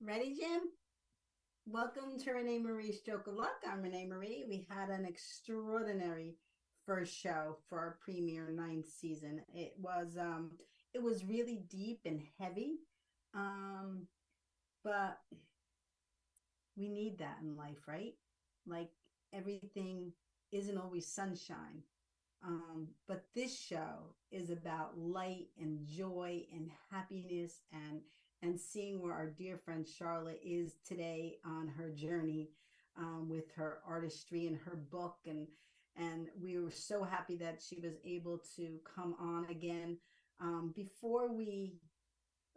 Ready, Jim? Welcome to RenéMarie Stroke of Luck. I'm RenéMarie. We had an extraordinary first show for our premiere ninth season. It was really deep and heavy. Um, but we need that in life, right? Like everything isn't always sunshine. But this show is about light and joy and happiness and seeing where our dear friend Charlotte is today on her journey with her artistry and her book and we were so happy that she was able to come on again. Before we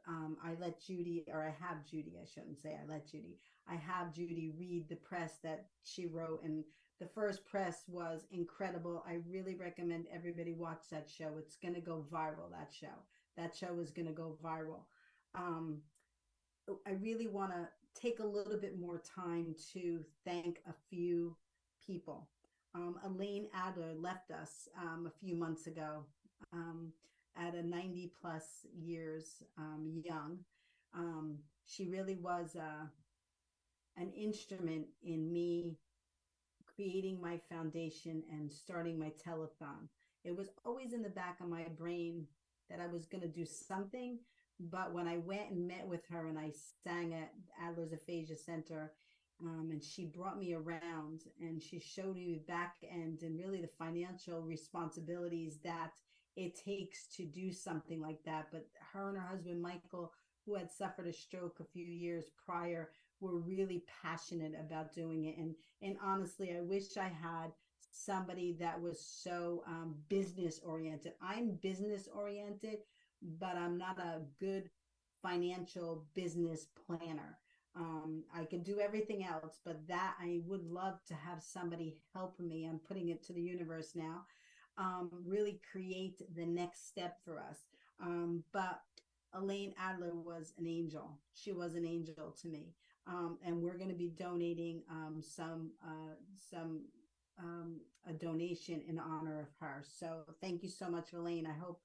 I let Judy, or I have Judy, I shouldn't say I let Judy, I have Judy read the press that she wrote. And the first press was incredible. I really recommend everybody watch that show. It's going to go viral, that show. That show is going to go viral. Um, I really want to take a little bit more time to thank a few people. Elaine Adler left us a few months ago. Um, at a 90 plus years young. She really was an instrument in me creating my foundation and starting my telethon. It was always in the back of my brain that I was going to do something. But when I went and met with her and I sang at Adler's Aphasia Center, and she brought me around and she showed me back end and really the financial responsibilities that it takes to do something like that. But her and her husband, Michael, who had suffered a stroke a few years prior, were really passionate about doing it. And honestly, I wish I had somebody that was so business oriented. I'm business oriented, but I'm not a good financial business planner. I can do everything else, but that I would love to have somebody help me. I'm putting it to the universe now. Really create the next step for us. But Elaine Adler was an angel. She was an angel to me. And we're going to be donating some a donation in honor of her. So thank you so much, Elaine. I hope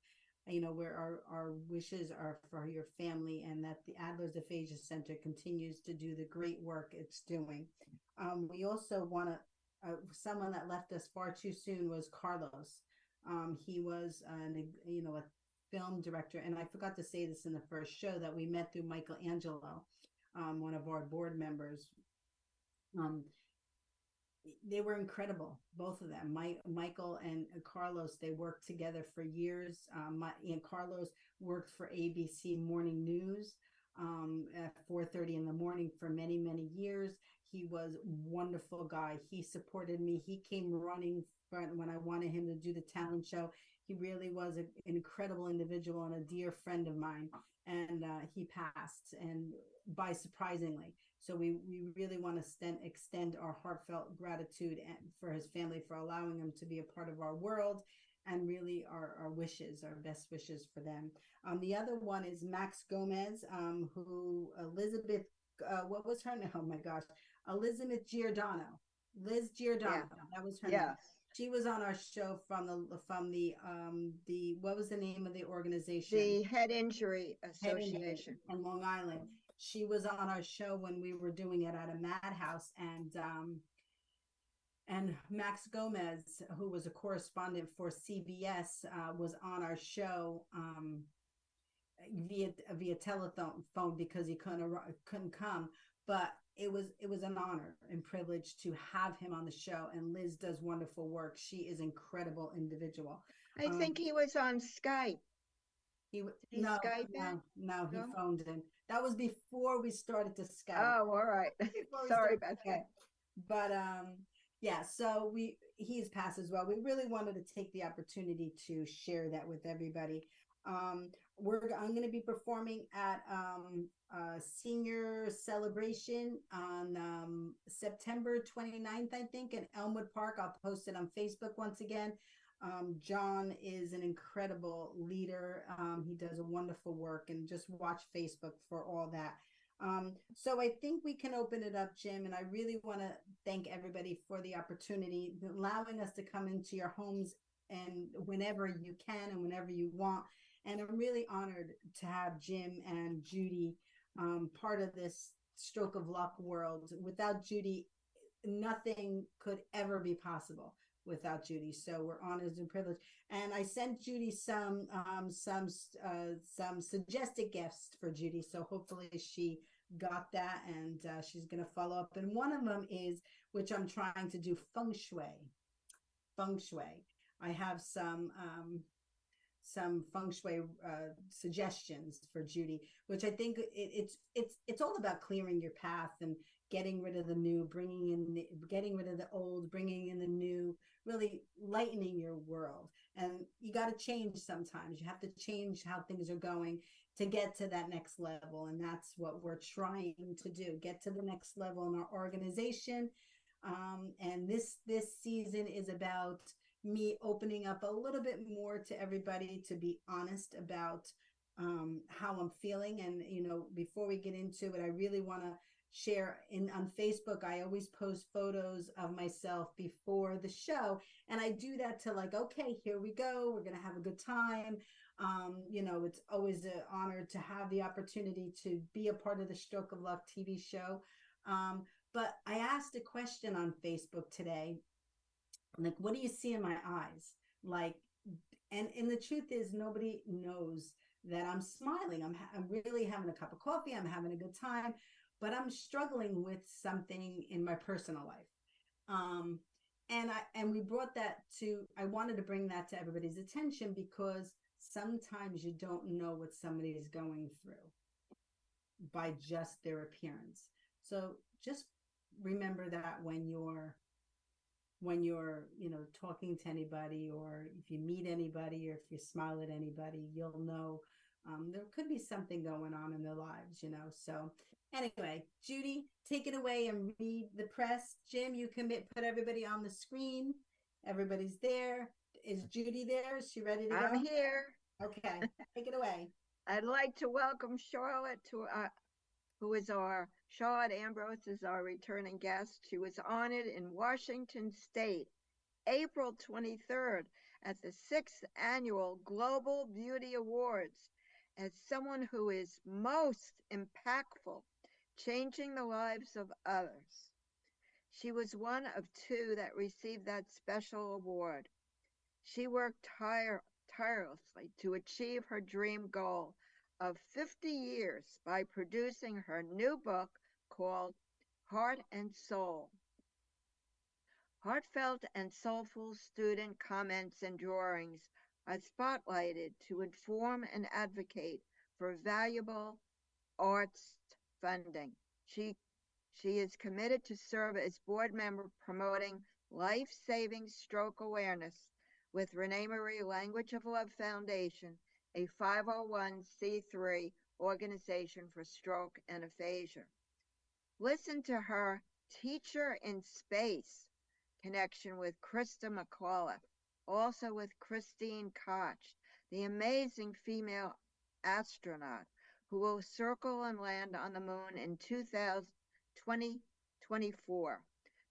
where our wishes are for your family and that the Adler's Aphasia Center continues to do the great work it's doing. We also want to someone that left us far too soon was Carlos. He was a film director, and I forgot to say this in the first show that we met through Michelangelo, one of our board members. Um, they were incredible, both of them. Michael and Carlos, they worked together for years. And Carlos worked for ABC Morning News at 4:30 in the morning for many, many years. He was a wonderful guy. He supported me. He came running when I wanted him to do the talent show. He really was an incredible individual and a dear friend of mine. And he passed, and by surprisingly. So we really want to extend our heartfelt gratitude for his family for allowing him to be a part of our world, and really our wishes, our best wishes for them. The other one is Max Gomez, who Elizabeth, what was her name? Oh my gosh, Elizabeth Giordano, Liz Yeah. Giordano. That was her name. Yes. She was on our show from the what was the name of the organization? The Head Injury Head Injury Association. in Long Island. She was on our show when we were doing it at a madhouse, and Max Gomez, who was a correspondent for CBS, was on our show via telephone phone because he couldn't come. But it was an honor and privilege to have him on the show. And Liz does wonderful work. She is an incredible individual. I Um, think he was on Skype. he Did he no Skype in? no no he No? phoned in. That was before we started to Skype. Oh, all right. Before we Sorry started about to that. Skype. But yeah, so he's passed as well. We really wanted to take the opportunity to share that with everybody. I'm going to be performing at a senior celebration on September 29th, I think, in Elmwood Park. I'll post it on Facebook once again. John is an incredible leader. He does a wonderful work, and just watch Facebook for all that. So I think we can open it up, Jim, and I really want to thank everybody for the opportunity, allowing us to come into your homes and whenever you can and whenever you want. And I'm really honored to have Jim and Judy part of this Stroke of Luck world. Without Judy, nothing could ever be possible without Judy. So we're honored and privileged. And I sent Judy some suggested gifts for Judy. So hopefully she got that, and she's going to follow up. And one of them is, which I'm trying to do, feng shui. Feng shui. I have some feng shui suggestions for Judy, which I think it's all about clearing your path and getting rid of the new, getting rid of the old, bringing in the new, really lightening your world. And you got to change sometimes. You have to change how things are going to get to that next level, and that's what we're trying to do: get to the next level in our organization. And this season is about me opening up a little bit more to everybody, to be honest about how I'm feeling. And before we get into it, I really want to share on Facebook. I always post photos of myself before the show, and I do that to, like, okay, here we go, we're gonna have a good time. It's always an honor to have the opportunity to be a part of the Stroke of Luck TV show. But I asked a question on Facebook today, like, what do you see in my eyes? Like, and the truth is, nobody knows that I'm smiling. I'm really having a cup of coffee. I'm having a good time, but I'm struggling with something in my personal life. And we brought that to, I wanted to bring that to everybody's attention, because sometimes you don't know what somebody is going through by just their appearance. So just remember that when you're talking to anybody, or if you meet anybody, or if you smile at anybody, you'll know there could be something going on in their lives. So anyway, Judy, take it away and read the press. Jim, you can put everybody on the screen. Everybody's there. Is Judy there? Is she ready to go? I'm here. Okay, take it away. I'd like to welcome Charlotte Charlotte Ambrose is our returning guest. She was honored in Washington State, April 23rd, at the 6th Annual Global Beauty Awards as someone who is most impactful, changing the lives of others. She was one of two that received that special award. She worked tirelessly to achieve her dream goal of 50 years by producing her new book called Heart and Soul. Heartfelt and soulful student comments and drawings are spotlighted to inform and advocate for valuable arts funding. She is committed to serve as board member promoting life-saving stroke awareness with RenéMarie Language of Love Foundation, a 501c3 organization for stroke and aphasia. Listen to her Teacher in Space connection with Krista McAuliffe, also with Christine Koch, the amazing female astronaut who will circle and land on the moon in 2024.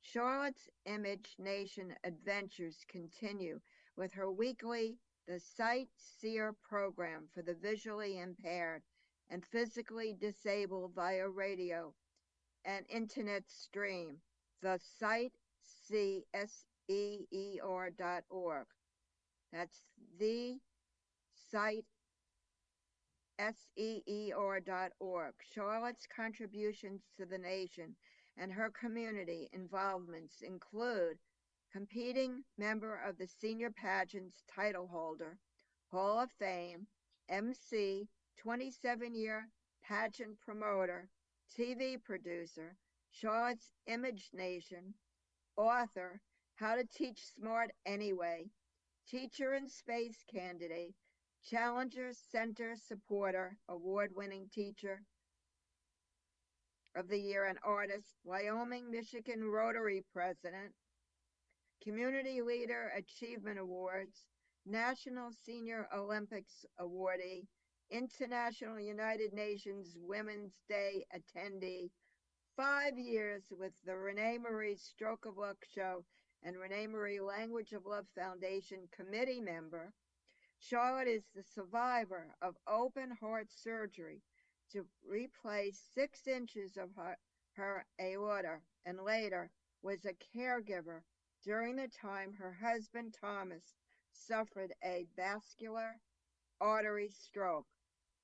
Charlotte's Image Nation adventures continue with her weekly The Sight Seer program for the visually impaired and physically disabled via radio and internet stream, the Sight CSEER.org. That's the Sight SEER.org. Charlotte's contributions to the nation and her community involvements include competing member of the senior pageant's title holder, Hall of Fame, MC, 27-year pageant promoter, TV producer, Charlotte's Image Nation, author, How to Teach Smart Anyway, Teacher in Space candidate, Challenger Center supporter, award-winning teacher of the year and artist, Wyoming, Michigan Rotary president, Community Leader Achievement Awards, National Senior Olympics awardee, International United Nations Women's Day attendee, 5 years with the RenéMarie Stroke of Luck Show and RenéMarie Language of Love Foundation committee member. Charlotte is the survivor of open heart surgery to replace 6 inches of her aorta, and later was a caregiver during the time her husband Thomas suffered a vascular artery stroke.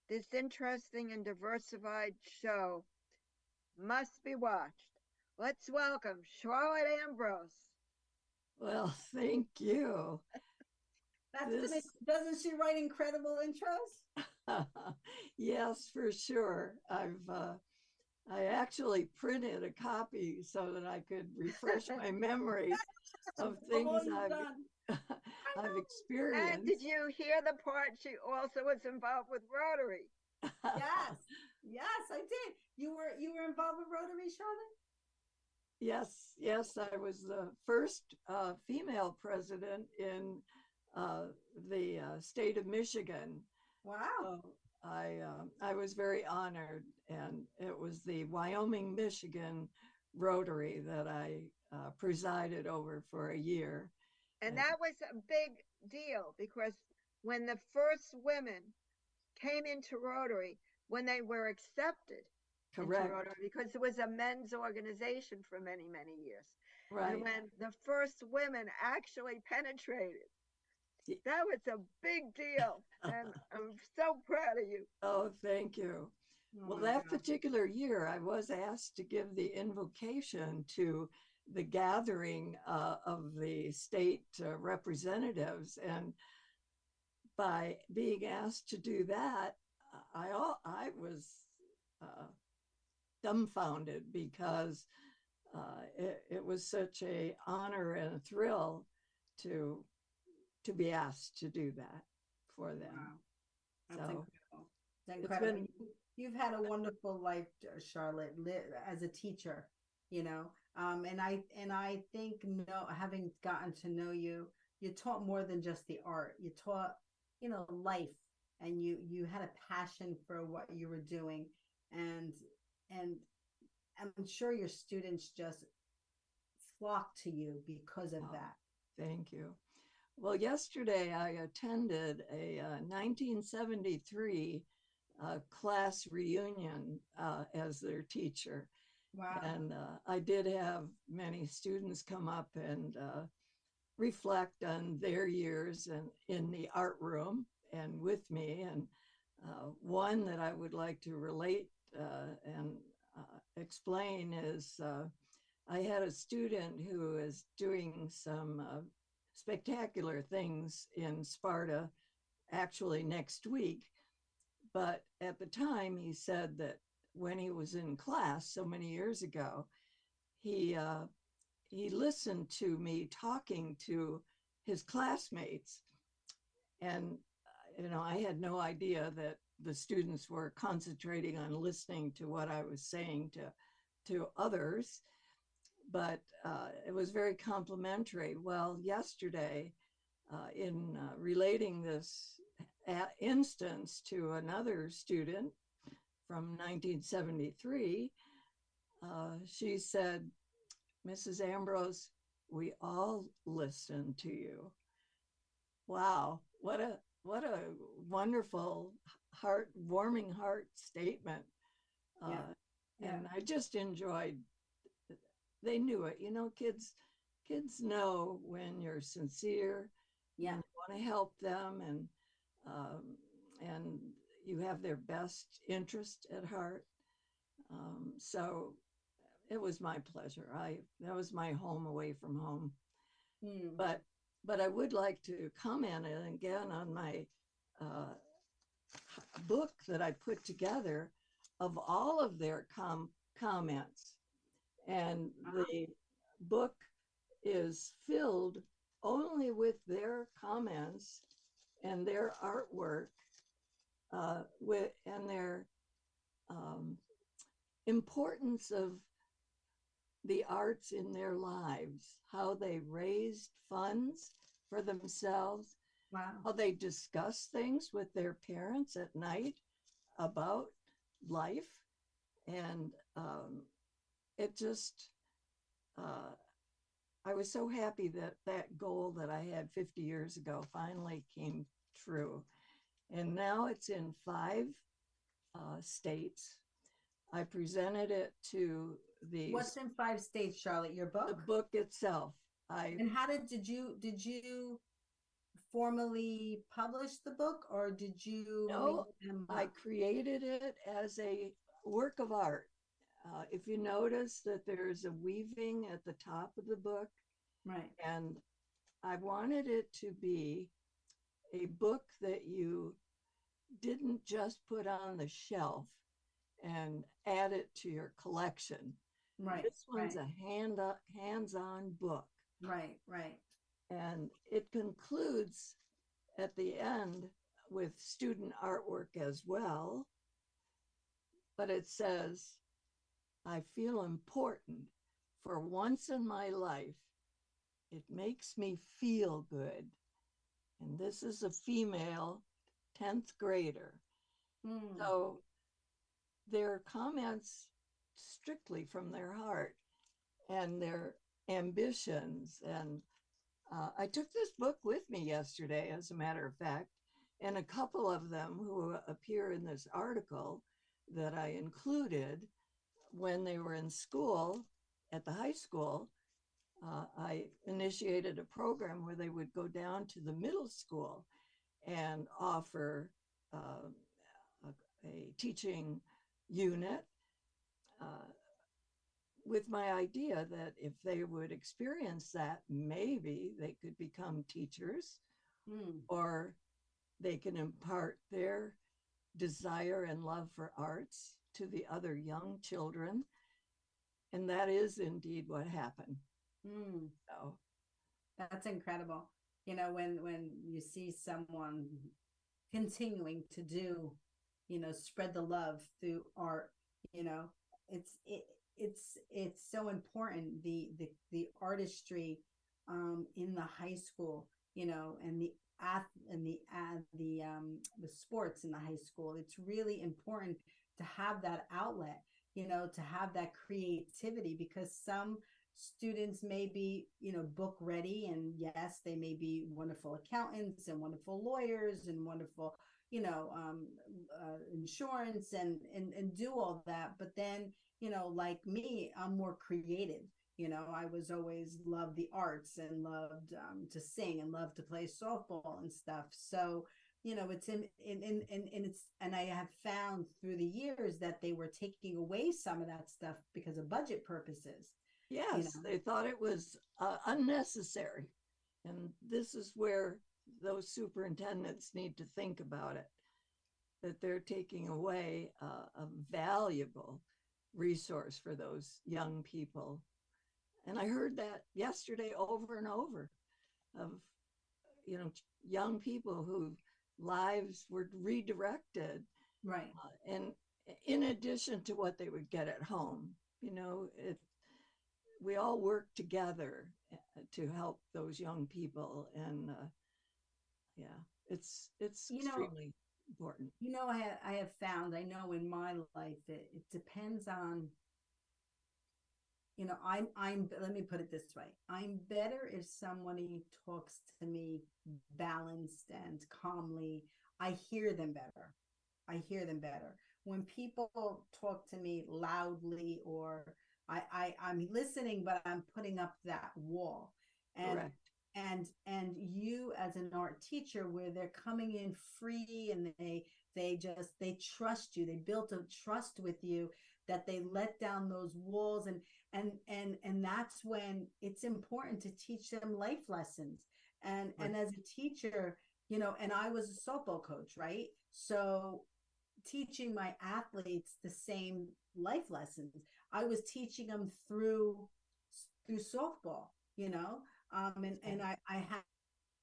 This interesting and diversified show must be watched. Let's welcome Charlotte Ambrose. Well, thank you. Doesn't she write incredible intros? Yes, for sure. I actually printed a copy so that I could refresh my memory of things I've experienced. And did you hear the part she also was involved with Rotary? Yes, I did. You were involved with Rotary, Charlotte? Yes, I was the first female president in the state of Michigan. Wow. I was very honored, and it was the Wyoming, Michigan Rotary that I presided over for a year. And that was a big deal because when the first women came into Rotary, when they were accepted into Rotary, because it was a men's organization for many, many years. Right. And when the first women actually penetrated, that was a big deal. And I'm so proud of you. Oh, thank you. Well, that particular year, I was asked to give the invocation to the gathering of the state representatives. And by being asked to do that, I was dumbfounded because it was such an honor and a thrill to be asked to do that for them. Wow. That's incredible. That's incredible. You've had a wonderful life, Charlotte, as a teacher, and I think having gotten to know you, you taught more than just the art. You taught, life, and you had a passion for what you were doing, and I'm sure your students just flocked to you because of that. Thank you. Well, yesterday I attended a 1973 class reunion as their teacher. Wow. And I did have many students come up and reflect on their years and in the art room and with me. And one that I would like to relate and explain is I had a student who is doing some spectacular things in Sparta actually next week. But at the time, he said that when he was in class so many years ago, he listened to me talking to his classmates. And, I had no idea that the students were concentrating on listening to what I was saying to others. But it was very complimentary. Well, yesterday, in relating this instance to another student from 1973, she said, "Mrs. Ambrose, we all listen to you." Wow, what a wonderful, warming heart statement. And I just enjoyed. They knew it. Kids know when you're sincere. Yeah. And you want to help them, and you have their best interest at heart. So it was my pleasure. That was my home away from home. But I would like to comment again on my book that I put together of all of their comments. And the book is filled only with their comments and their artwork and their importance of the arts in their lives, how they raised funds for themselves, how they discuss things with their parents at night about life. And it just, I was so happy that that goal that I had 50 years ago finally came true. And now it's in five states. I presented it to What's in 5 states, Charlotte? Your the book? book itself. And how did you formally publish the book, or did you No, make them I up? created it as a work of art. If you notice that there's a weaving at the top of the book, Right. and I wanted it to be a book that you didn't just put on the shelf and add it to your collection. Right. This one's Right. a hands-on book, Right. Right. and it concludes at the end with student artwork as well. But it says, I feel important for once in my life. It makes me feel good. And this is a female 10th grader. Mm. So their comments strictly from their heart and their ambitions. And I took this book with me yesterday, as a matter of fact, and a couple of them who appear in this article that I included when they were in school at the high school. I initiated a program where they would go down to the middle school and offer a teaching unit uh, with my idea that if they would experience that, maybe they could become teachers, Mm. or they can impart their desire and love for arts to the other young children. And that is indeed what happened. Mm. So, That's incredible. When you see someone continuing to do, spread the love through art, you know, it's it it's so important, the artistry in the high school, and the sports in the high school. It's really important to have that outlet, to have that creativity, because some students may be, book ready, and yes, they may be wonderful accountants and wonderful lawyers and wonderful, insurance and do all that. But then, like me, I'm more creative. I was always loved the arts and loved to sing and loved to play softball and stuff. So, it's and I have found through the years that they were taking away some of that stuff because of budget purposes. you yes, know they thought it was unnecessary. And this is where those superintendents need to think about it, that they're taking away a valuable resource for those young people. And I heard that yesterday over and over, of young people whose lives were redirected, right. and in addition to what they would get at home. If we all work together to help those young people, and yeah, it's you know extremely important. I have found, I know in my life, it depends on, I'm let me put it this way. I'm better if somebody talks to me balanced and calmly. I hear them better when people talk to me loudly, or I'm listening, but I'm putting up that wall. and Correct. and you, as an art teacher, where they're coming in free, and they trust you, they built a trust with you, that they let down those walls. And that's when it's important to teach them life lessons. Right. And as a teacher, and I was a softball coach, right? So teaching my athletes the same life lessons, I was teaching them through softball, and Okay. I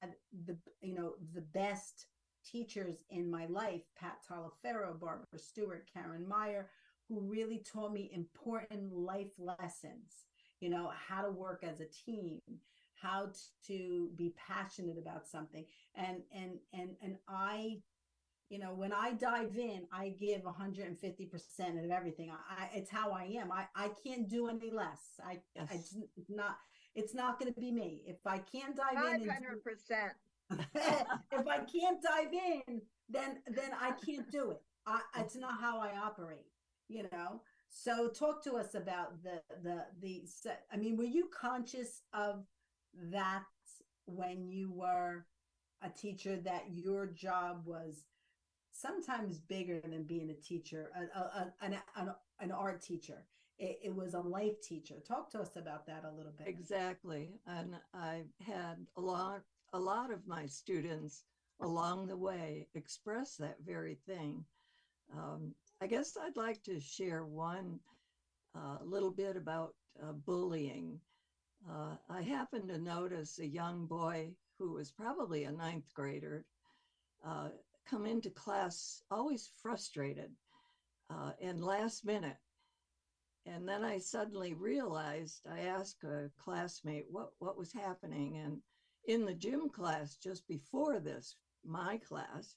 had the best teachers in my life: Pat Talaferro, Barbara Stewart, Karen Meyer, who really taught me important life lessons. How to work as a team, how to be passionate about something. And when I dive in, I give 150% of everything. It's how I am. I can't do any less. Yes. It's not going to be me. If I can't dive in and 500%. if I can't dive in, then I can't do it. It's not how I operate, you know. So talk to us about I mean, were you conscious of that when you were a teacher, that your job was sometimes bigger than being a teacher, an art teacher? It was a life teacher. Talk to us about that a little bit. Exactly. And I had a lot of my students along the way express that very thing. I guess I'd like to share one little bit about bullying. I happened to notice a young boy who was probably a ninth grader uh, come into class always frustrated and last minute. And then I suddenly realized, I asked a classmate what was happening. And in the gym class just before this, my class,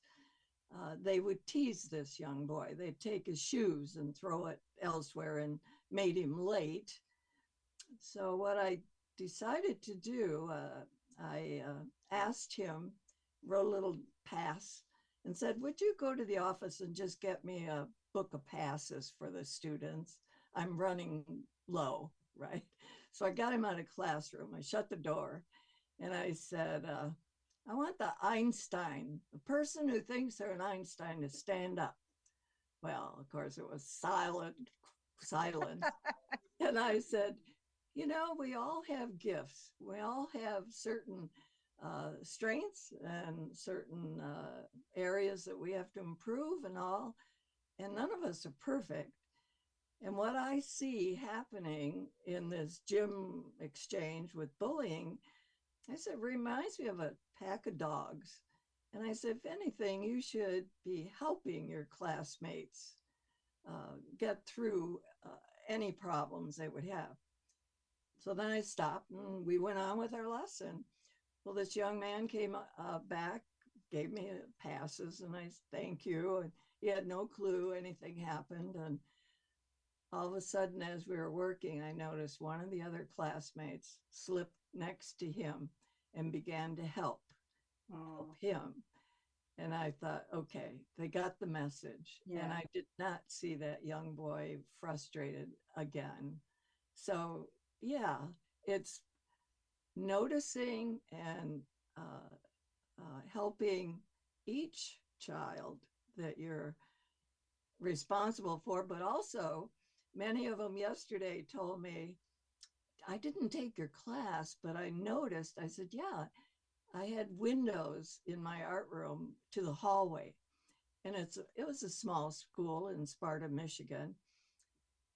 they would tease this young boy. They'd take his shoes and throw it elsewhere and made him late. So what I decided to do, I asked him, wrote a little pass and said, would you go to the office and just get me a book of passes for the students? I'm running low, right? So I got him out of classroom. I shut the door and I said, I want the Einstein, the person who thinks they're an Einstein, to stand up. Well, of course, it was silence. And I said, you know, we all have gifts. We all have certain strengths and certain areas that we have to improve and all. And none of us are perfect. And what I see happening in this gym exchange with bullying, I said, reminds me of a pack of dogs. And I said, if anything, you should be helping your classmates get through any problems they would have. So then I stopped and we went on with our lesson. Well, this young man came back, gave me passes, and I said, thank you. And he had no clue anything happened. And all of a sudden, as we were working, I noticed one of the other classmates slipped next to him and began to help him. And I thought, okay, they got the message. Yeah. And I did not see that young boy frustrated again. So, yeah, it's noticing and helping each child that you're responsible for, but also many of them yesterday told me, I didn't take your class, but I noticed, I said, yeah, I had windows in my art room to the hallway. And it was a small school in Sparta, Michigan.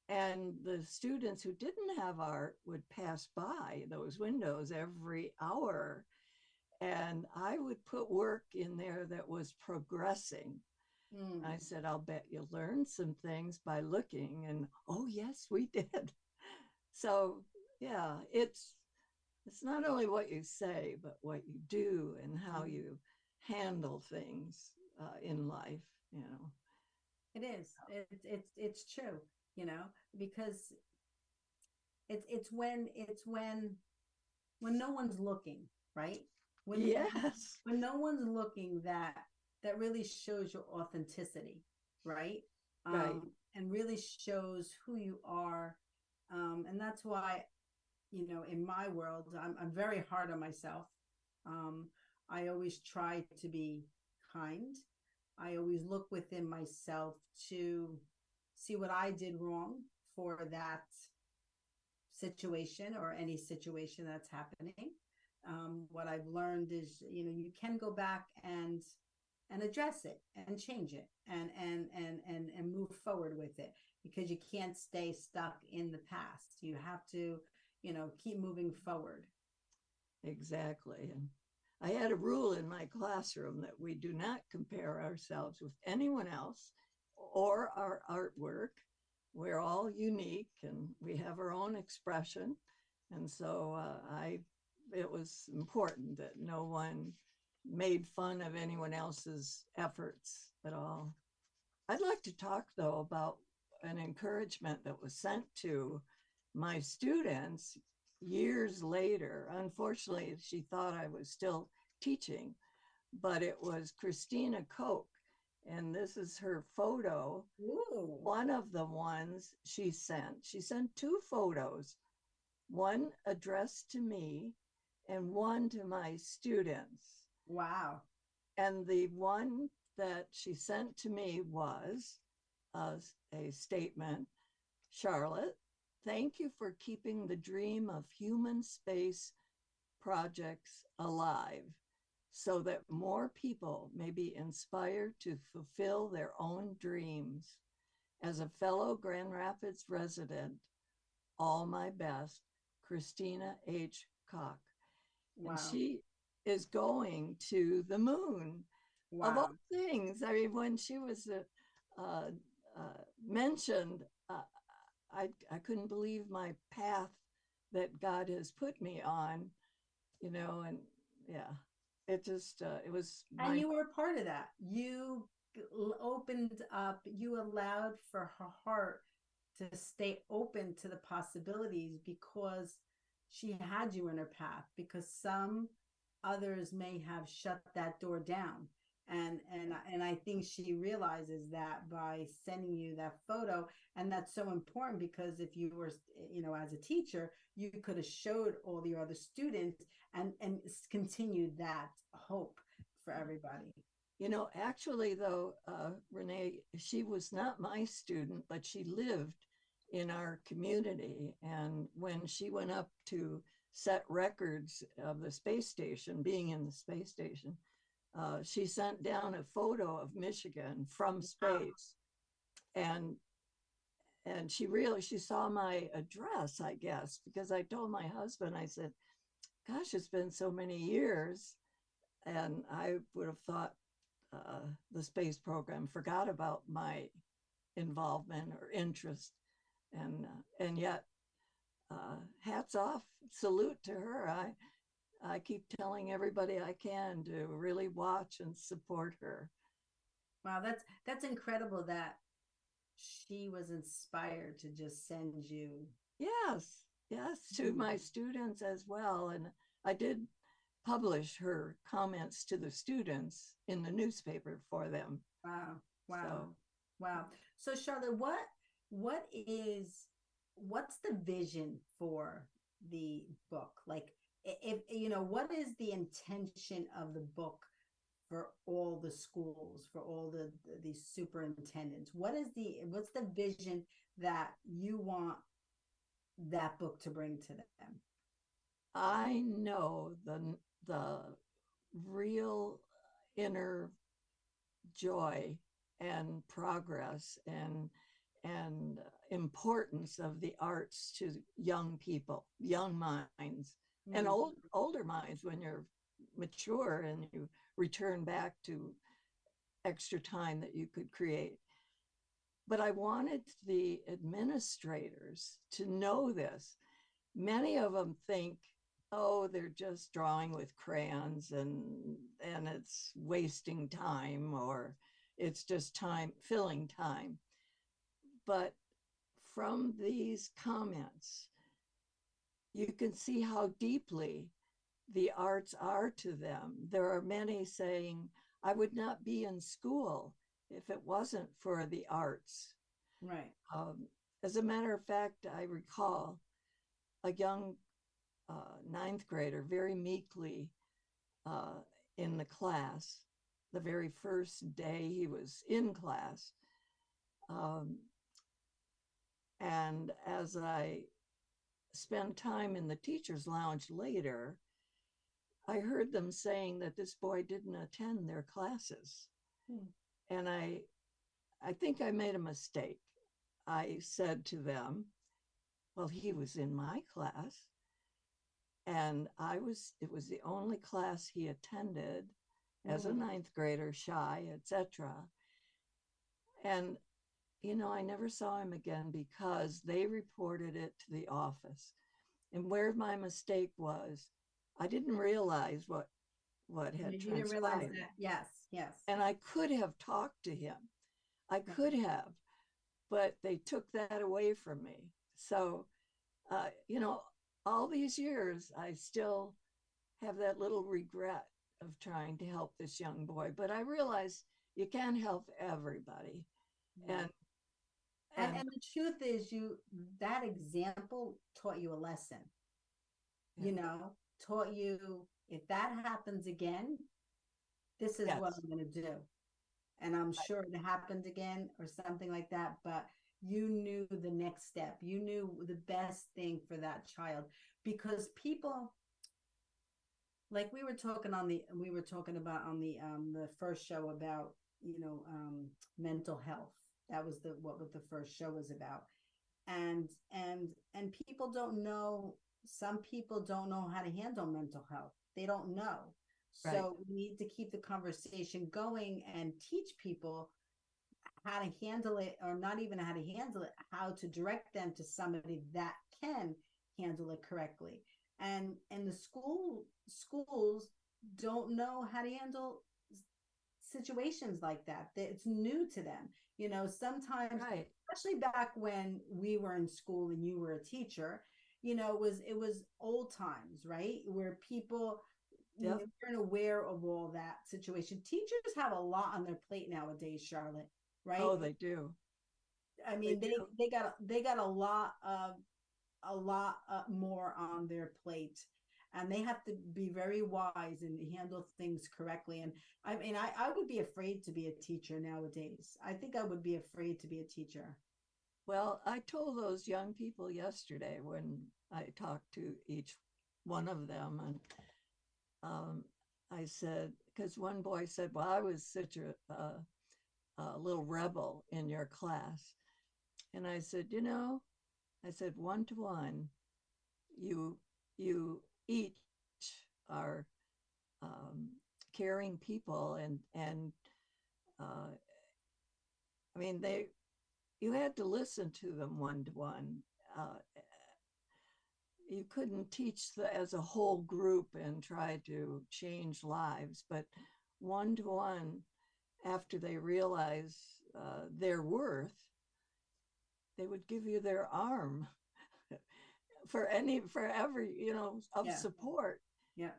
And the students who didn't have art would pass by those windows every hour. And I would put work in there that was progressing. I said, I'll bet you learned some things by looking. And oh, yes, we did. So, yeah, it's not only what you say, but what you do and how you handle things in life, you know. It is. It's true, you know, because it's when no one's looking, right? Yes. When no one's looking, that really shows your authenticity, right? Right. And really shows who you are. And that's why, you know, in my world, I'm very hard on myself. I always try to be kind. I always look within myself to see what I did wrong for that situation or any situation that's happening. What I've learned is, you know, you can go back and address it and change it and move forward with it, because you can't stay stuck in the past. You have to, you know, keep moving forward. Exactly. And I had a rule in my classroom that we do not compare ourselves with anyone else or our artwork. We're all unique and we have our own expression. And so it was important that no one made fun of anyone else's efforts at all. I'd like to talk, though, about an encouragement that was sent to my students years later. Unfortunately, she thought I was still teaching, but it was Christina Koch. and this is her photo. Ooh. One of the ones she sent. She sent two photos, one addressed to me and one to my students. Wow. And the one that she sent to me was a statement: Charlotte, thank you for keeping the dream of human space projects alive so that more people may be inspired to fulfill their own dreams. As a fellow Grand Rapids resident, all my best, Christina H. Koch. Wow. And she is going to the moon, of all Wow. things. I mean, when she was mentioned, I couldn't believe my path that God has put me on, you know, and yeah, it just, it was And you were a part of that. You opened up, you allowed for her heart to stay open to the possibilities because she had you in her path, because some others may have shut that door down. And I think she realizes that by sending you that photo. And that's so important, because if you were, you know, as a teacher, you could have showed all the other students and continued that hope for everybody. You know, actually, though, Renee, she was not my student, but she lived in our community. And when she went up to set records of the space station, being in the space station, she sent down a photo of Michigan from space. And she saw my address, I guess, because I told my husband, I said, gosh, it's been so many years. And I would have thought the space program forgot about my involvement or interest. And yet, hats off, salute to her. I keep telling everybody I can to really watch and support her. Wow, that's incredible that she was inspired to just send you. Yes, to my students as well. And I did publish her comments to the students in the newspaper for them. Wow, wow, wow. So Charlotte, what's the vision for the book? Like, if you know, what is the intention of the book for all the schools, for all the superintendents? What's the vision that you want that book to bring to them? I know the real inner joy and progress and importance of the arts to young people, young minds, and older minds when you're mature and you return back to extra time that you could create. But I wanted the administrators to know this. Many of them think, oh, they're just drawing with crayons and it's wasting time, or it's just time filling time. But from these comments, you can see how deeply the arts are to them. There are many saying, I would not be in school if it wasn't for the arts. Right. As a matter of fact, I recall a young ninth grader very meekly in the class, the very first day he was in class. And as I spent time in the teacher's lounge later, I heard them saying that this boy didn't attend their classes. And I think I made a mistake. I said to them, well, he was in my class. And it was the only class he attended as a ninth grader, shy, etc. And, you know, I never saw him again because they reported it to the office. And where my mistake was, I didn't realize what had transpired. You didn't realize that. Yes, yes. And I could have talked to him. I could have, but they took that away from me. So, you know, all these years, I still have that little regret of trying to help this young boy. But I realized you can't help everybody. Yeah. And the truth is, that example taught you a lesson. Yeah. Taught you, if that happens again, this is what I'm going to do. And I'm sure it happened again or something like that, but you knew the next step. You knew the best thing for that child, because people, like we were talking about on the first show about, mental health. That was what the first show was about. And people don't know, some people don't know how to handle mental health. They don't know. So we need to keep the conversation going and teach people how to handle it, or not even how to handle it, how to direct them to somebody that can handle it correctly. And the schools don't know how to handle situations like that. It's new to them. Sometimes, especially back when we were in school and you were a teacher, it was old times, right? Where people weren't aware of all that situation. Teachers have a lot on their plate nowadays, Charlotte, right? Oh, they do. I mean, they got a lot more on their plate, and they have to be very wise and handle things correctly. And I mean, I would be afraid to be a teacher nowadays. I think I would be afraid to be a teacher. Well, I told those young people yesterday when I talked to each one of them, and I said, because one boy said, well, I was such a little rebel in your class. And I said, I said, 1-to-1, you each are caring people, and I mean, you had to listen to them 1-to-1. You couldn't teach as a whole group and try to change lives, but 1-to-1, after they realize their worth, they would give you their arm for every of support. Yeah.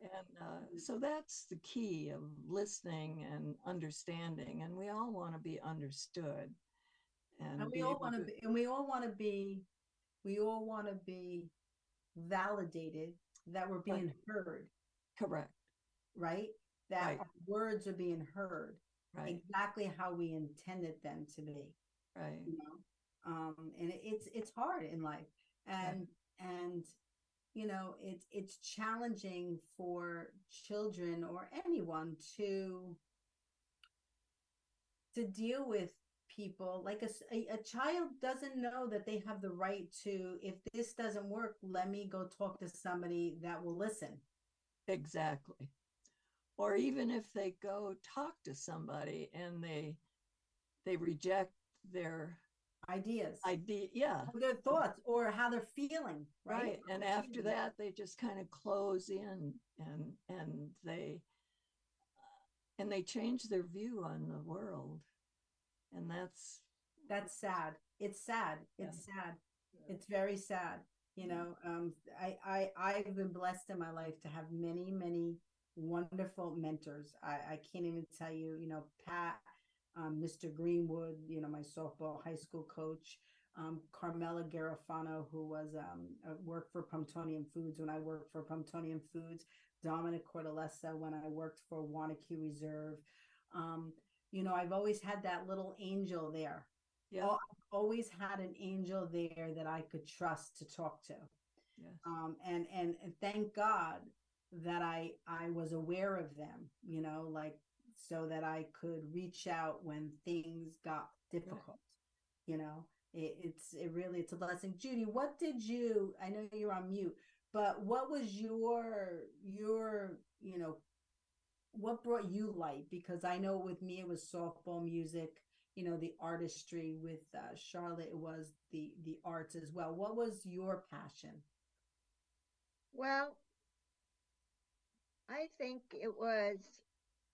And so that's the key of listening and understanding, and we all want to be understood, and we all want to be validated that we're being heard. Correct. Right? That our words are being heard. Right. Exactly how we intended them to be. Right. And it's hard in life. And it's challenging for children or anyone to deal with people. Like a child doesn't know that they have the right to, if this doesn't work, let me go talk to somebody that will listen. Exactly. Or even if they go talk to somebody and they reject their ideas, their thoughts, or how they're feeling, right? And after that, they just kind of close in, and they change their view on the world, and that's sad. It's sad. It's sad. It's very sad. I've been blessed in my life to have many, many wonderful mentors. I can't even tell you, Pat, Mr. Greenwood, my softball high school coach, Carmela Garofano, who was worked for Pumptonian Foods when I worked for Pumptonian Foods, Dominic Cordelessa when I worked for Wanakee Reserve. I've always had that little angel there. Yeah. I've always had an angel there that I could trust to talk to. Yes. And thank God that I was aware of them, so that I could reach out when things got difficult. It's a blessing. Judy, I know you're on mute, but what was your what brought you light? Because I know with me, it was softball music, the artistry. With Charlotte, it was the arts as well. What was your passion? Well, I think it was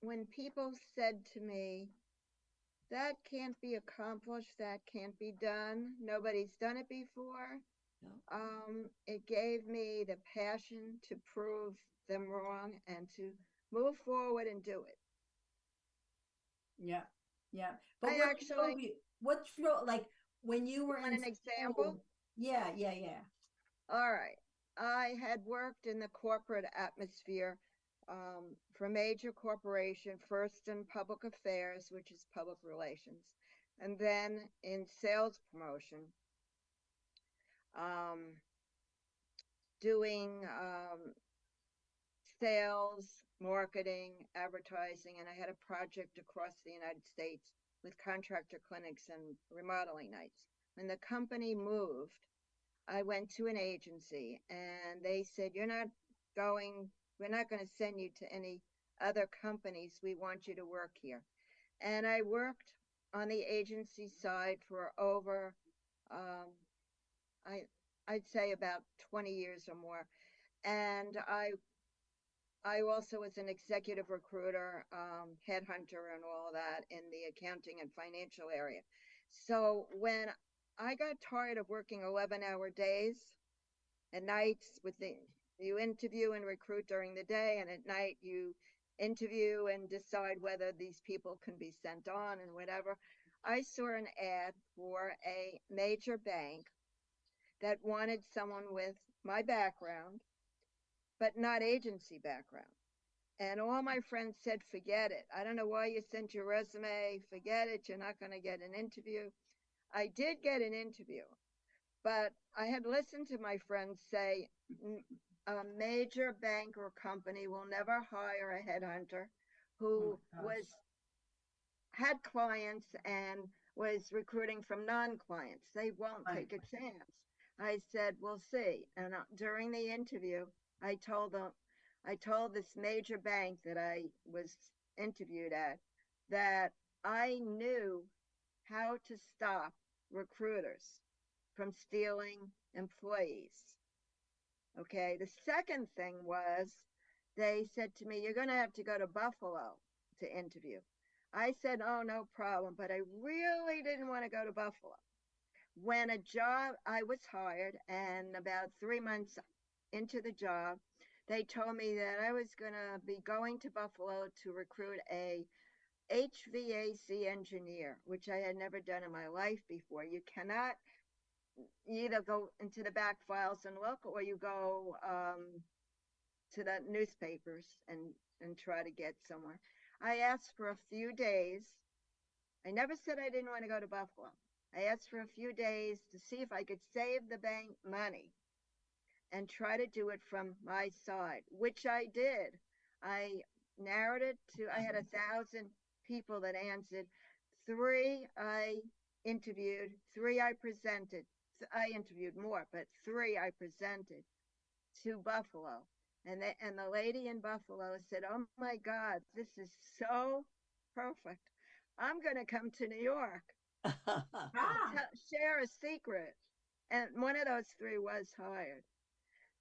when people said to me, that can't be accomplished, that can't be done, nobody's done it before. No. It gave me the passion to prove them wrong and to move forward and do it. Yeah. Yeah. But I actually, what drove, like when you were want in an example? school? Yeah, yeah, yeah. All right. I had worked in the corporate atmosphere for a major corporation, first in public affairs, which is public relations, and then in sales promotion, um, doing sales, marketing, advertising, and I had a project across the United States with contractor clinics and remodeling nights. When the company moved, I went to an agency and they said, we're not going to send you to any other companies. We want you to work here. And I worked on the agency side for over, um, I, I'd say about 20 years or more. And I also was an executive recruiter, headhunter, and all that in the accounting and financial area. So when I got tired of working 11-hour days and nights you interview and recruit during the day, and at night you interview and decide whether these people can be sent on and whatever. I saw an ad for a major bank that wanted someone with my background, but not agency background. And all my friends said, forget it. I don't know why you sent your resume. Forget it. You're not going to get an interview. I did get an interview, but I had listened to my friends say a major bank or company will never hire a headhunter Oh who my gosh. was had clients and was recruiting from non-clients. They won't Right. take a chance. I said, we'll see. And during the interview, I told this major bank that I was interviewed at that I knew how to stop recruiters from stealing employees. Okay. The second thing was they said to me, you're going to have to go to Buffalo to interview. I said, oh, no problem. But I really didn't want to go to Buffalo. When I was hired, and about 3 months into the job, they told me that I was going to be going to Buffalo to recruit a HVAC engineer, which I had never done in my life before. You either go into the back files and look, or you go to the newspapers and try to get somewhere. I asked for a few days. I never said I didn't want to go to Buffalo. I asked for a few days to see if I could save the bank money and try to do it from my side, which I did. I narrowed it to, I had 1,000 people that answered. 3 I interviewed, 3 I presented. I interviewed more, but 3 I presented to Buffalo. And the lady in Buffalo said, oh my God, this is so perfect. I'm going to come to New York Ah, to share a secret. And one of those 3 was hired.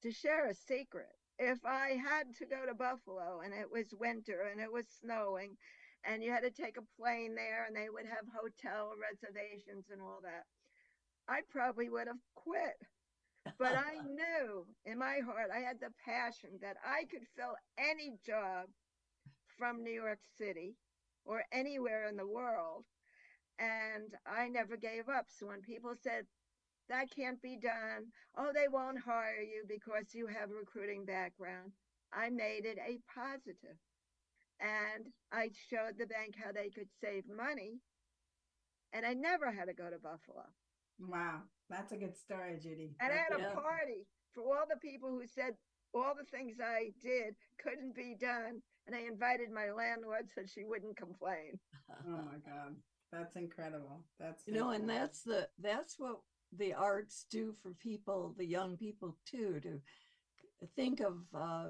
To share a secret, if I had to go to Buffalo and it was winter and it was snowing and you had to take a plane there and they would have hotel reservations and all that, I probably would have quit. But I knew in my heart, I had the passion that I could fill any job from New York City or anywhere in the world. And I never gave up. So when people said, that can't be done, oh, they won't hire you because you have a recruiting background, I made it a positive. And I showed the bank how they could save money. And I never had to go to Buffalo. wow. That's a good story, Judy. And I That's had a Yeah. party for all the people who said all the things I did couldn't be done. And I invited my landlord so she wouldn't complain. oh my God. That's incredible. That's You know, and incredible. that's what the arts do for people, the young people too, to think of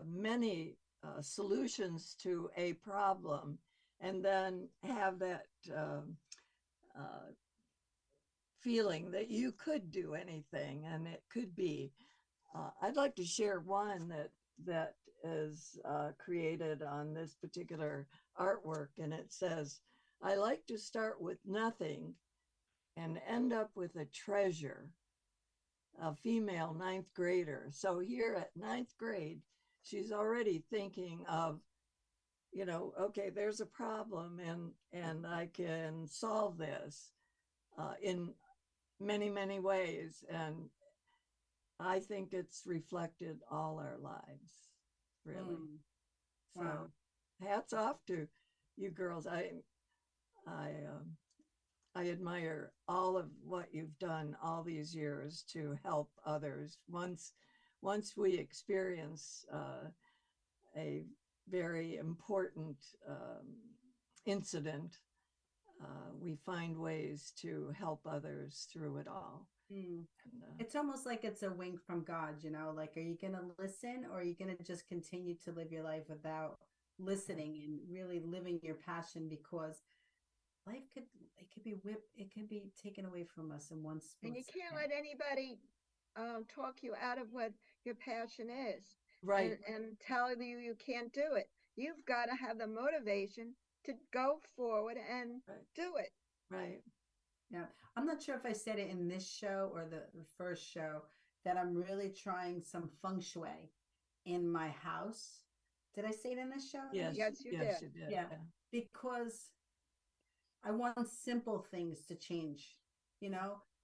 many solutions to a problem, and then have that uh, feeling that you could do anything, and it could be. I'd like to share one that is created on this particular artwork, and it says, "I like to start with nothing and end up with a treasure." A female ninth grader. So here at ninth grade, she's already thinking of, okay, there's a problem, and I can solve this in many, many ways. And I think it's reflected all our lives, really. So Wow. hats off to you girls. I um, I admire all of what you've done all these years to help others. Once we experience a very important incident, we find ways to help others through it all. Mm. And, It's almost like it's a wink from God, like, are you going to listen, or are you going to just continue to live your life without listening and really living your passion? Because life it could be taken away from us in one split And you can't second. let anybody talk you out of what your passion is, right, and tell you can't do it. You've got to have the motivation to go forward and right, do it. right. Yeah, I'm not sure if I said it in this show or the first show that I'm really trying some feng shui in my house. Did I say it in this show? Yes, Yes, you yes, did. you did. Yeah, Yeah. because I want simple things to change.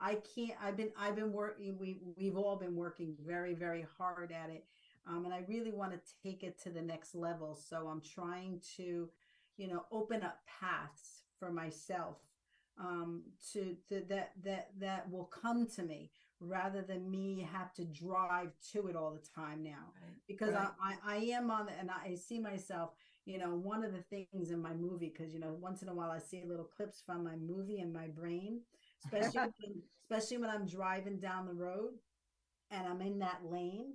I can't. I've been working. We've all been working very, very hard at it, and I really want to take it to the next level. So I'm trying to, open up paths for myself, to that will come to me rather than me have to drive to it all the time now. Right, Because right. I am on, and I see myself, one of the things in my movie, because once in a while I see little clips from my movie in my brain, especially when I'm driving down the road and I'm in that lane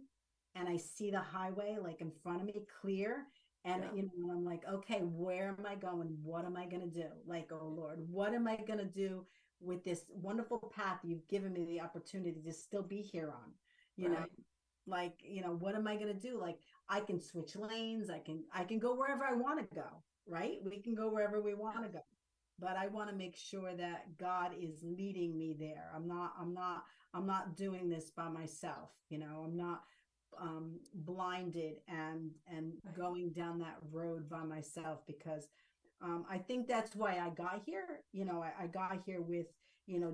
and I see the highway like in front of me clear. And Yeah. and I'm like, okay, where am I going? What am I gonna do? Like, oh Lord, what am I gonna do with this wonderful path you've given me the opportunity to still be here on? You know, Right. like, what am I gonna do? Like, I can switch lanes, I can go wherever I want to go, right? We can go wherever we want to Yes. go. But I want to make sure that God is leading me there. I'm not doing this by myself. I'm not blinded and Right. going down that road by myself, because I think that's why I got here. I got here with,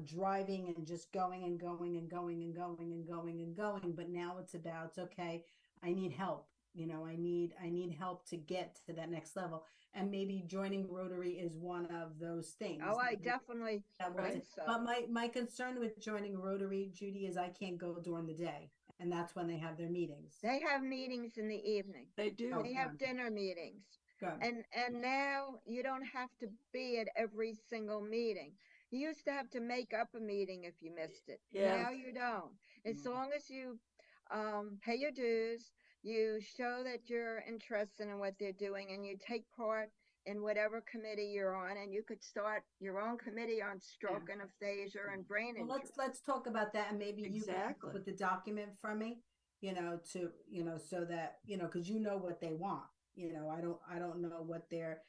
driving and just going and going and going and going and going and going. But now it's about, okay, I need help. I need help to get to that next level. And maybe joining Rotary is one of those things Oh, I definitely that will Right. think take. so. But my concern with joining Rotary, Judy, is I can't go during the day, and that's when they have their meetings. They have meetings in the evening. They Oh, do. They have good, dinner meetings. good. And now you don't have to be at every single meeting. You used to have to make up a meeting if you missed it. Yes. Now you don't. As Mm. long as you pay your dues, you show that you're interested in what they're doing, and you take part in whatever committee you're on, and you could start your own committee on Yeah. stroke and aphasia and brain Well, injury. let's talk about that, and maybe you can Exactly. put the document for me, to so that because you know what they want. I don't know what they're.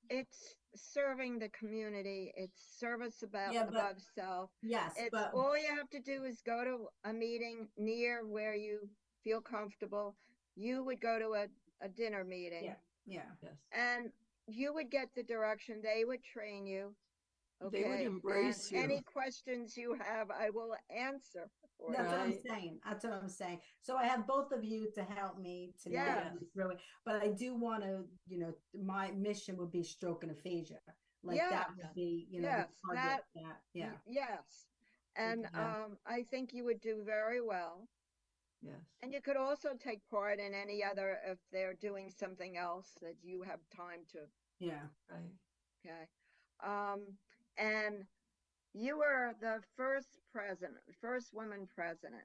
It's serving the community. It's service about Yeah, but above self. yes, It's but all you have to do is go to a meeting near where you feel comfortable. You would go to a dinner meeting, yeah, yeah. Yes. and you would get the direction. They would train you. They would Okay. And embrace any you. questions you have, I will answer for That's you. what I'm Right. saying. That's what I'm saying. So I have both of you to help me to Yes. Yes. navigate through it. But I do want to, my mission would be stroke and aphasia. Like Yes. that would be, the Yes. target that, yeah. Yes. And Yeah. I think you would do very well. Yes. And you could also take part in any other, if they're doing something else that you have time to. Yeah. Right. Okay. And you were the first president, first woman president.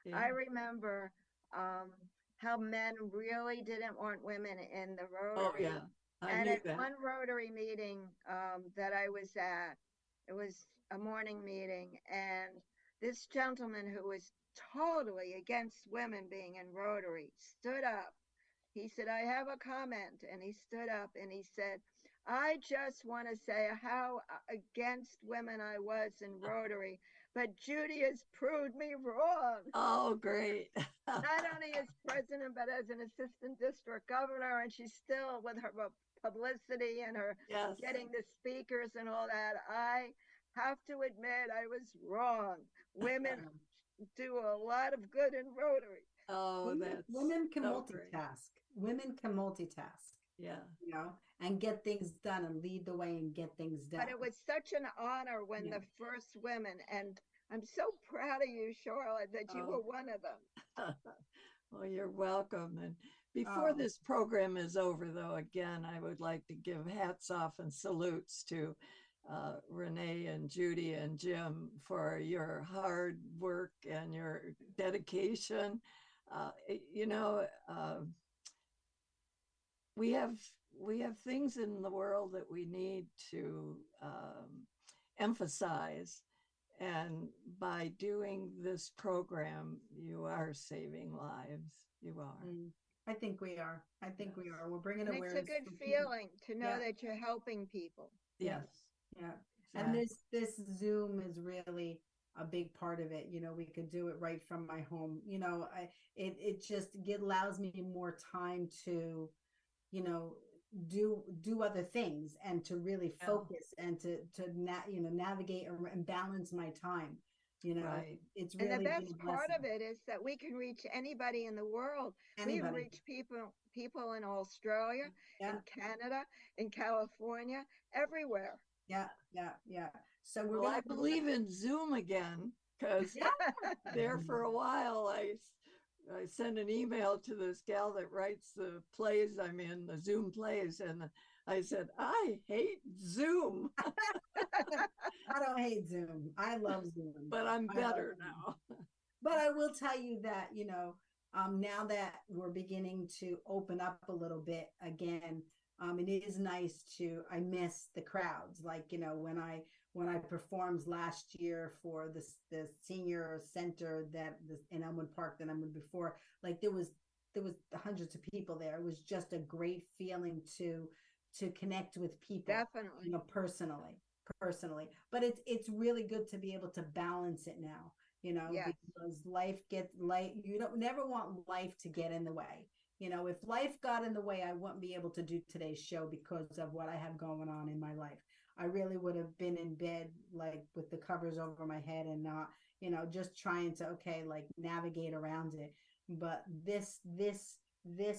Yeah. I remember how men really didn't want women in the Oh, Rotary. yeah. I And knew at that. one Rotary meeting that I was at, it was a morning meeting, and this gentleman who was totally against women being in Rotary stood up. He said, I have a comment. And he stood up and he said, I just want to say how against women I was in Rotary, but Judy has proved me wrong. Oh, great. not only as president, but as an assistant district governor. And she's still with her publicity and her Yes. getting the speakers and all that. I have to admit I was wrong. Women do a lot of good in Rotary. Oh, women can so multitask. great. Women can multitask. Yeah. You know, and get things done and lead the way and get things done. But it was such an honor when the first women, and I'm so proud of you, Charlotte, that you were one of them. Well, you're welcome. And before this program is over, though, again, I would like to give hats off and salutes to Renee and Judy and Jim for your hard work and your dedication. You know, we have things in the world that we need to emphasize. And by doing this program, you are saving lives. You are. I think we are. I think we are. We're bringing and awareness. It's a good feeling to know that you're helping people. Yes. Yeah. Exactly. And this Zoom is really a big part of it. You know, we could do it right from my home. You know, it just allows me more time to, you know, do other things and to really focus and to navigate and balance my time. You know, it's really, and the best part of it is that we can reach anybody in the world. We reach people in Australia, in Canada, in California, everywhere. Yeah. So I believe in Zoom again, because there for a while I sent an email to this gal that writes the plays I'm in, the Zoom plays, and I said, I hate Zoom. I don't hate Zoom. I love Zoom. But I'm better now. But I will tell you that, you know, now that we're beginning to open up a little bit again, it is nice I miss the crowds. Like, you know, when I performed last year for the senior center in Elmwood Park that I'm in before, like there was hundreds of people there. It was just a great feeling to connect with people. Definitely. You know, personally. But it's really good to be able to balance it now, you know, because you don't never want life to get in the way. You know, if life got in the way, I wouldn't be able to do today's show because of what I have going on in my life. I really would have been in bed, like with the covers over my head and not, you know, just trying to, like navigate around it. But this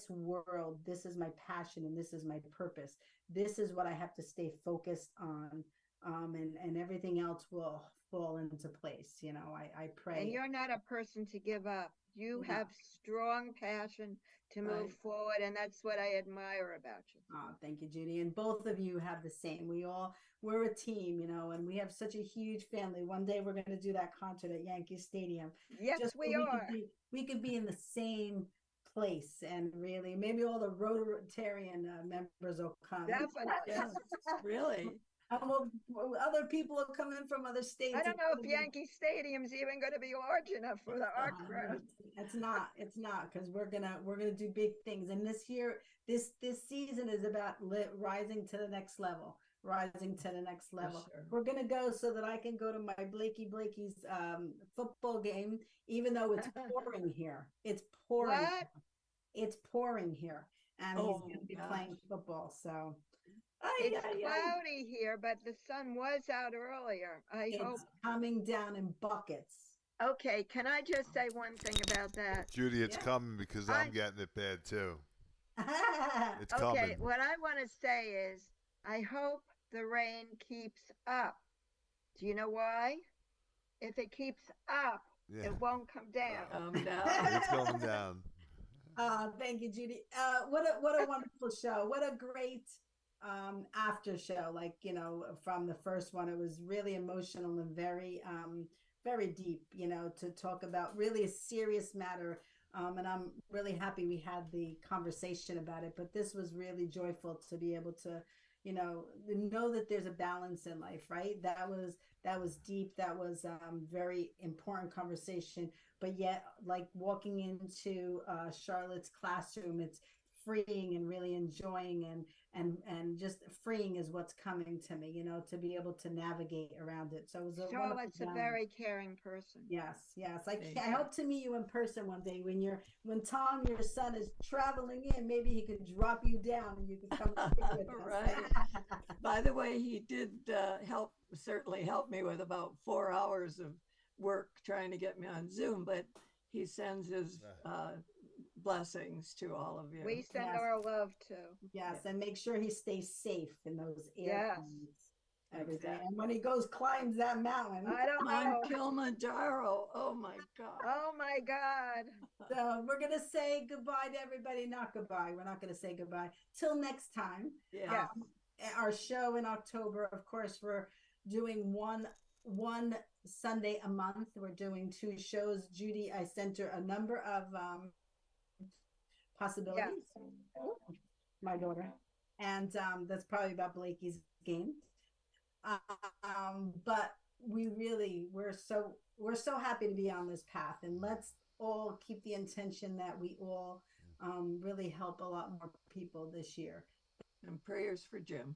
world, this is my passion and this is my purpose. This is what I have to stay focused on. And everything else will fall into place. You know, I pray. And you're not a person to give up. You have strong passion to move forward, and that's what I admire about you. Oh, thank you, Judy. And both of you have the same. We're a team, you know, and we have such a huge family. One day we're going to do that concert at Yankee Stadium. Yes, we are. We could be in the same place, and really, maybe all the Rotarian members will come. Definitely. Yes, really. Other people are coming from other states. I don't know if Yankee Stadium's even going to be large enough for the art crowd. It's not, because we're gonna do big things. And this year, this season is about rising to the next level. Sure. We're gonna go so that I can go to my Blakey's football game, even though it's pouring here. It's pouring. What? It's pouring here, and he's gonna be playing football. So. It's cloudy here, but the sun was out earlier. It's coming down in buckets. Okay, can I just say one thing about that? Judy, it's coming because I'm getting it bad too. It's coming. Okay, what I want to say is I hope the rain keeps up. Do you know why? If it keeps up, it won't come down. It's coming down. Thank you, Judy. What a wonderful show. What a great after show. Like, you know, from the first one, it was really emotional and very deep, you know, to talk about really a serious matter. And I'm really happy we had the conversation about it, but this was really joyful to be able to, you know that there's a balance in life, right? That was deep. That was very important conversation, but yet like walking into Charlotte's classroom, it's freeing and really enjoying and just freeing is what's coming to me, you know, to be able to navigate around it. So it was a Charlotte's a very caring person. Yes. I hope to meet you in person one day when Tom, your son, is traveling in. Maybe he could drop you down and you could come and speak with us. Right. By the way, he did certainly help me with about 4 hours of work trying to get me on Zoom, but he sends his blessings to all of you. We send our love too. Yes, and make sure he stays safe in those airplanes every day. Exactly. And when he climbs that mountain. I don't know. On Kilimanjaro. Oh my God. Oh my God. So we're going to say goodbye to everybody. Not goodbye. We're not going to say goodbye. Till next time. Yeah. Our show in October, of course, we're doing one Sunday a month. We're doing 2 shows. Judy, I sent her a number of possibilities. Yeah. My daughter. And that's probably about Blakey's game. But we're so happy to be on this path, and let's all keep the intention that we all really help a lot more people this year. And prayers for Jim.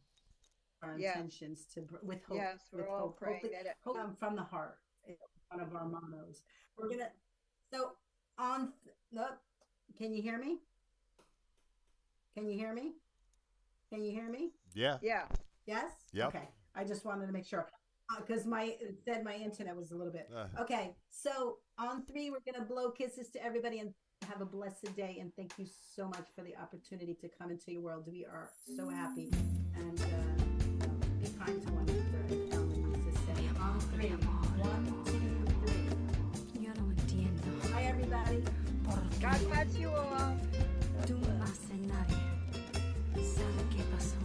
Our intentions with hope. Yes, we're all hope. praying that it hope from the heart. It's one of our mottos. We're gonna can you hear me? Can you hear me? Can you hear me? Yeah. Yeah. Yes? Yep. Okay. I just wanted to make sure because it said my internet was a little bit. Okay. So on 3, we're going to blow kisses to everybody and have a blessed day. And thank you so much for the opportunity to come into your world. We are so happy. And be kind to one another. On 3. 1, 2, 3. Yo no entiendo. Hi, everybody. God bless you all. Tú no haces nadie. ¿Sabe qué pasó?